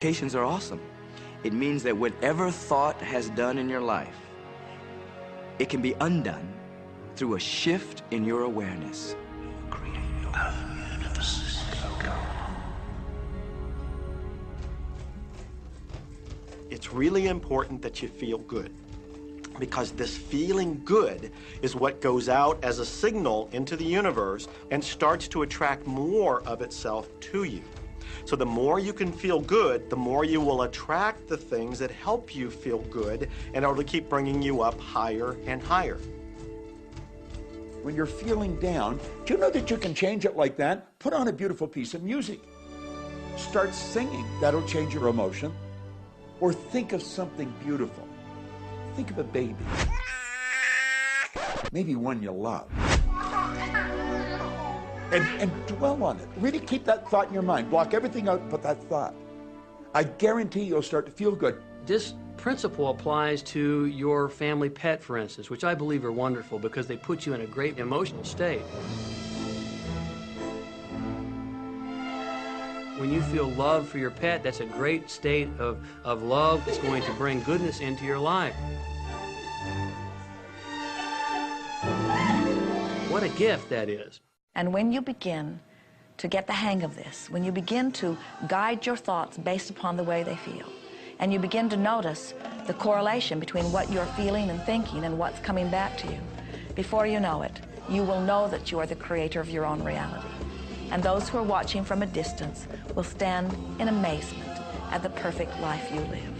Vacations are awesome. It means that whatever thought has done in your life, it can be undone through a shift in your awareness. It's really important that you feel good, because this feeling good is what goes out as a signal into the universe and starts to attract more of itself to you. So the more you can feel good, the more you will attract the things that help you feel good and it'll keep bringing you up higher and higher. When you're feeling down, do you know that you can change it like that? Put on a beautiful piece of music. Start singing. That'll change your emotion. Or think of something beautiful. Think of a baby. Maybe one you love. And dwell on it. Really keep that thought in your mind. Block everything out and put that thought. I guarantee you'll start to feel good. This principle applies to your family pet, for instance, which I believe are wonderful because they put you in a great emotional state. When you feel love for your pet, that's a great state of love. It's going to bring goodness into your life. What a gift that is. And when you begin to get the hang of this, when you begin to guide your thoughts based upon the way they feel, and you begin to notice the correlation between what you're feeling and thinking and what's coming back to you, before you know it, you will know that you are the creator of your own reality. And those who are watching from a distance will stand in amazement at the perfect life you live.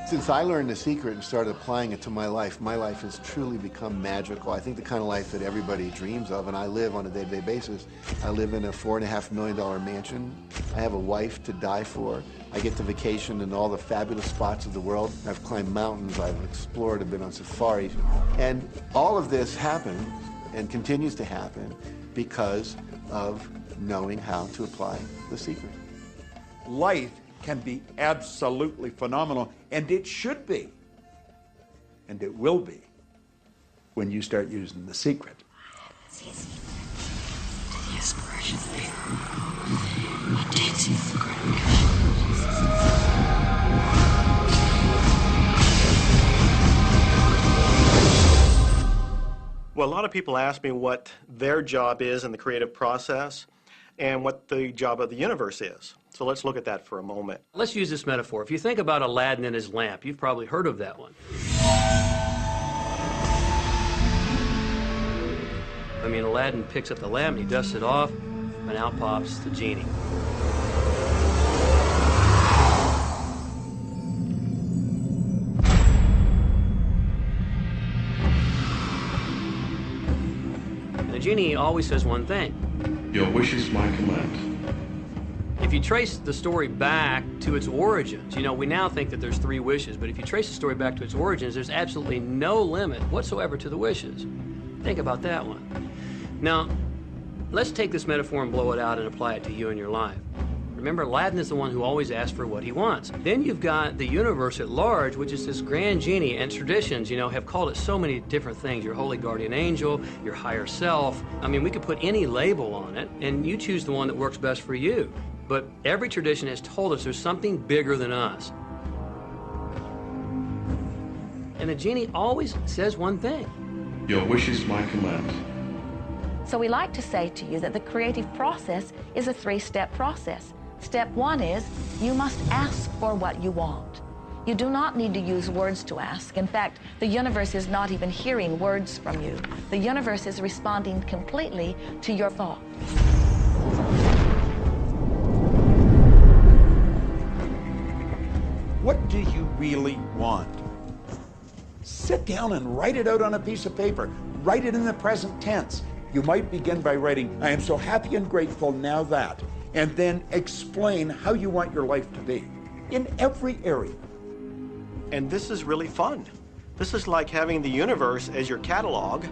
Since I learned the secret and started applying it to my life has truly become magical. I think the kind of life that everybody dreams of, and I live on a day-to-day basis. I live in a $4.5 million mansion. I have a wife to die for. I get to vacation in all the fabulous spots of the world. I've climbed mountains, I've explored, I've been on safaris. And all of this happened and continues to happen because of knowing how to apply the secret. Life can be absolutely phenomenal, and it should be, and it will be, when you start using the secret. Well, a lot of people ask me what their job is in the creative process and what the job of the universe is. So let's look at that for a moment. Let's use this metaphor. If you think about Aladdin and his lamp, you've probably heard of that one. I mean, Aladdin picks up the lamp, and he dusts it off, and out pops the genie. And the genie always says one thing. Your wish is my command. If you trace the story back to its origins, you know, we now think that there's 3 wishes, but if you trace the story back to its origins, there's absolutely no limit whatsoever to the wishes. Think about that one. Now, let's take this metaphor and blow it out and apply it to you and your life. Remember, Aladdin is the one who always asks for what he wants. Then you've got the universe at large, which is this grand genie, and traditions, you know, have called it so many different things. Your holy guardian angel, your higher self. I mean, we could put any label on it, and you choose the one that works best for you. But every tradition has told us there's something bigger than us. And the genie always says one thing. Your wish is my command. So we like to say to you that the creative process is a 3-step process. Step 1 is you must ask for what you want. You do not need to use words to ask. In fact, the universe is not even hearing words from you. The universe is responding completely to your thought. What do you really want? Sit down and write it out on a piece of paper. Write it in the present tense. You might begin by writing, I am so happy and grateful now that, and then explain how you want your life to be in every area. And this is really fun. This is like having the universe as your catalog,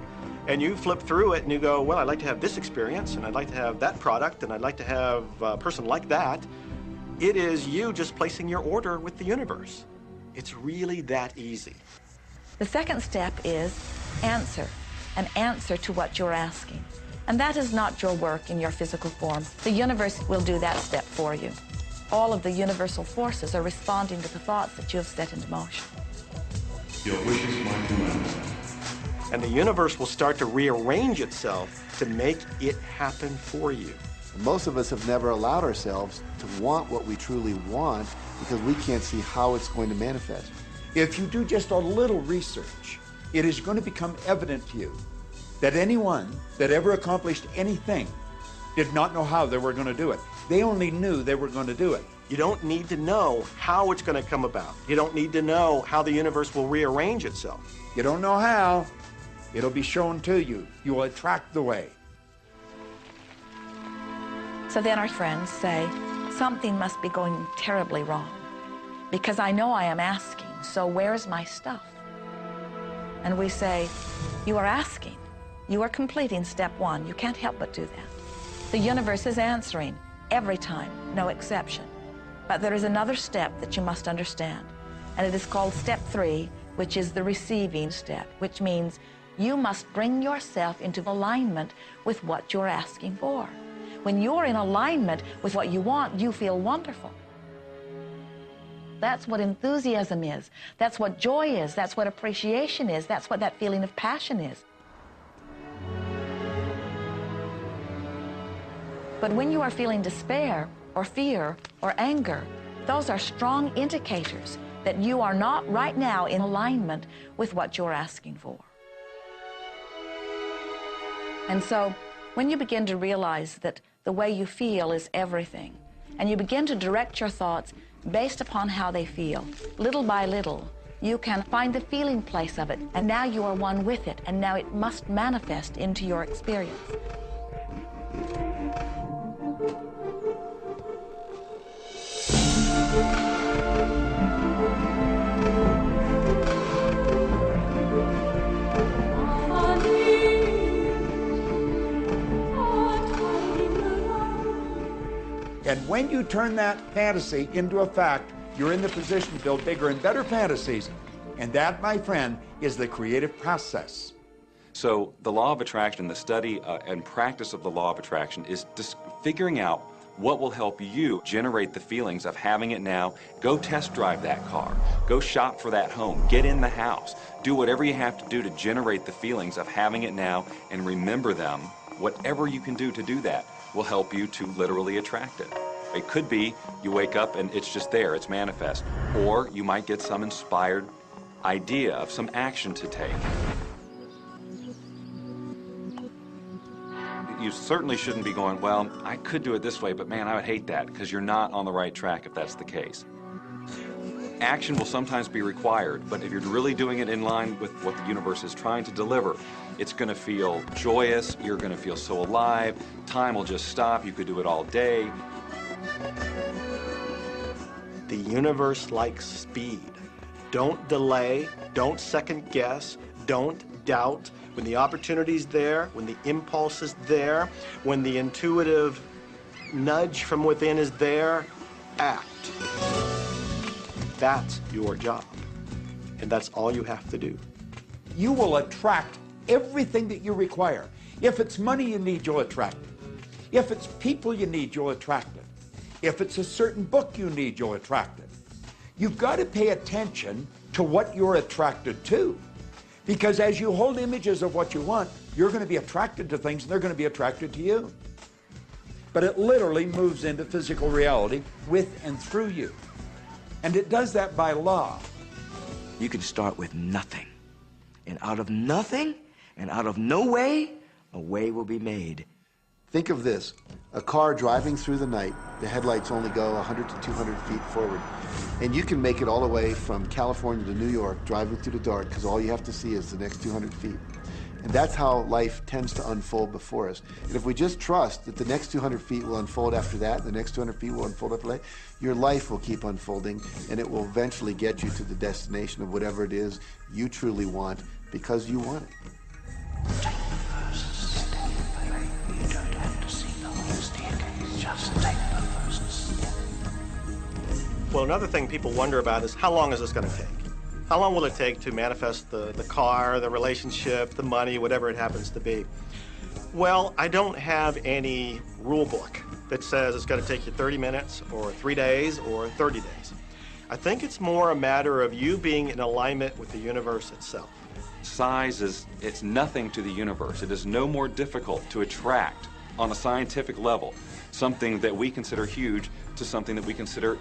and you flip through it and you go, well, I'd like to have this experience, and I'd like to have that product, and I'd like to have a person like that. It is you just placing your order with the universe. It's really that easy. The second step is answer, an answer to what you're asking. And that is not your work in your physical form. The universe will do that step for you. all of the universal forces are responding to the thoughts that you have set into motion. Your wish is my command. And the universe will start to rearrange itself to make it happen for you. Most of us have never allowed ourselves to want what we truly want because we can't see how it's going to manifest. If you do just a little research, it is going to become evident to you that anyone that ever accomplished anything did not know how they were going to do it. They only knew they were going to do it. You don't need to know how it's going to come about. You don't need to know how the universe will rearrange itself. You don't know how, it'll be shown to you. You will attract the way. So then our friends say, something must be going terribly wrong because I know I am asking, so where's my stuff? And we say, you are asking. You are completing step one. You can't help but do that. The universe is answering every time, no exception. But there is another step that you must understand, and it is called step 3, which is the receiving step, which means you must bring yourself into alignment with what you're asking for. When you're in alignment with what you want, you feel wonderful. That's what enthusiasm is. That's what joy is. That's what appreciation is. That's what that feeling of passion is. But when you are feeling despair or fear or anger, those are strong indicators that you are not right now in alignment with what you're asking for. And so when you begin to realize that the way you feel is everything, and you begin to direct your thoughts based upon how they feel, little by little, you can find the feeling place of it, and now you are one with it, and now it must manifest into your experience. And when you turn that fantasy into a fact, you're in the position to build bigger and better fantasies. And that, my friend, is the creative process. So the law of attraction, the study and practice of the law of attraction is just figuring out what will help you generate the feelings of having it now. Go test drive that car. Go shop for that home. Get in the house. Do whatever you have to do to generate the feelings of having it now and remember them. Whatever you can do to do that will help you to literally attract it. It could be you wake up and it's just there, it's manifest. Or you might get some inspired idea of some action to take. You certainly shouldn't be going, well, I could do it this way, but man, I would hate that, because you're not on the right track if that's the case. Action will sometimes be required, but if you're really doing it in line with what the universe is trying to deliver, it's going to feel joyous, you're going to feel so alive, time will just stop, you could do it all day. The universe likes speed. Don't delay, don't second guess, don't doubt. When the opportunity's there, when the impulse is there, when the intuitive nudge from within is there, act. That's your job, and that's all you have to do. You will attract everything that you require. If it's money you need, you'll attract it. If it's people you need, you'll attract it. If it's a certain book you need, you'll attract it. You've got to pay attention to what you're attracted to. Because as you hold images of what you want, you're going to be attracted to things and they're going to be attracted to you. But it literally moves into physical reality with and through you. And it does that by law. You can start with nothing. And out of nothing, and out of no way, a way will be made. Think of this, a car driving through the night, the headlights only go 100 to 200 feet forward. And you can make it all the way from California to New York, driving through the dark, because all you have to see is the next 200 feet. And that's how life tends to unfold before us. And if we just trust that the next 200 feet will unfold after that, the next 200 feet will unfold after that, your life will keep unfolding, and it will eventually get you to the destination of whatever it is you truly want, because you want it. Take the first step. You don't have to see the whole staircase. Just take the first step. Well, another thing people wonder about is how long is this going to take? How long will it take to manifest the car, the relationship, the money, whatever it happens to be? Well, I don't have any rule book that says it's going to take you 30 minutes or 3 days or 30 days. I think it's more a matter of you being in alignment with the universe itself. Size it's nothing to the universe. It is no more difficult to attract on a scientific level something that we consider huge to something that we consider